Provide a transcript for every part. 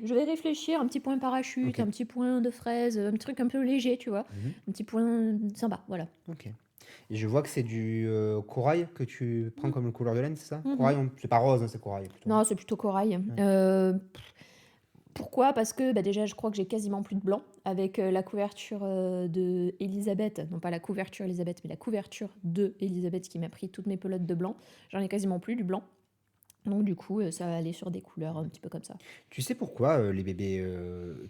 Je vais réfléchir, un petit point parachute, Ok. un petit point de fraise, un truc un peu léger, tu vois? Mhm. Un petit point sympa, voilà. Ok. Et je vois que c'est du corail que tu prends Mmh. comme couleur de laine, c'est ça? Mmh. Corail, c'est pas rose, hein, c'est corail plutôt. Non, c'est plutôt corail. Ouais. Pourquoi? Parce que, bah, déjà, je crois que j'ai quasiment plus de blanc avec, la couverture, de Élisabeth, non pas la couverture Élisabeth, mais la couverture de Élisabeth qui m'a pris toutes mes pelotes de blanc. J'en ai quasiment plus du blanc. Donc du coup, ça va aller sur des couleurs un petit peu comme ça. Tu sais pourquoi les bébés,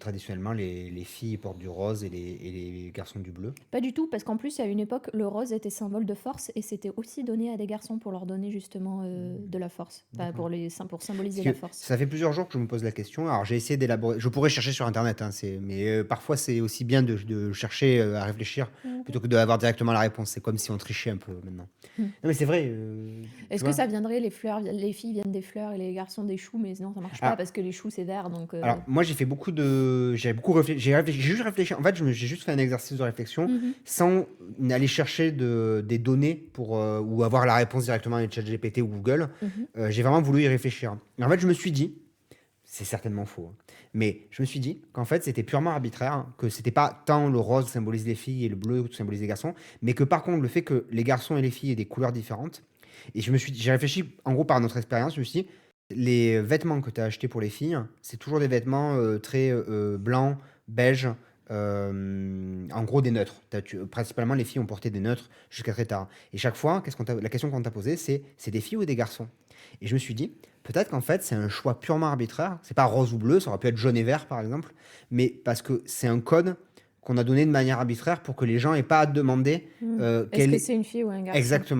traditionnellement, les filles portent du rose et les garçons du bleu? Pas du tout, parce qu'en plus, à une époque, le rose était symbole de force et c'était aussi donné à des garçons pour leur donner justement, de la force. Enfin, D'accord. pour Parce symboliser la que force. ça fait plusieurs jours que je me pose la question. Alors j'ai essayé d'élaborer. Je pourrais chercher sur internet, hein, mais parfois c'est aussi bien de chercher à réfléchir Mmh. plutôt que d'avoir directement la réponse. C'est comme si on trichait un peu maintenant. Mmh. Non mais c'est vrai, tu Est-ce que vois. ça viendrait les filles viennent des fleurs et les garçons des choux? Mais non, ça marche pas Alors, parce que les choux, c'est vert donc alors, moi j'ai fait beaucoup de, j'ai beaucoup réfléchi, j'ai juste réfléchi. En fait, j'ai juste fait un exercice de réflexion Mmh. sans aller chercher des données pour ou avoir la réponse directement avec ChatGPT ou Google. Mmh. J'ai vraiment voulu y réfléchir. Et en fait, je me suis dit, c'est certainement faux, hein. Mais je me suis dit qu'en fait, c'était purement arbitraire, hein, que c'était pas tant le rose qui symbolise les filles et le bleu qui symbolise les garçons, mais que par contre, le fait que les garçons et les filles aient des couleurs différentes, et j'ai réfléchi en gros par notre expérience, je me suis dit, les vêtements que tu as achetés pour les filles, c'est toujours des vêtements très blancs, beige, en gros des neutres. Principalement, les filles ont porté des neutres jusqu'à très tard. Et chaque fois, la question qu'on t'a posée, c'est des filles ou des garçons? Et je me suis dit, peut-être qu'en fait, c'est un choix purement arbitraire. C'est pas rose ou bleu, ça aurait pu être jaune et vert, par exemple. Mais parce que c'est un code qu'on a donné de manière arbitraire pour que les gens aient pas à demander Mmh. Est-ce quel que est c'est une fille ou un garçon? exactement.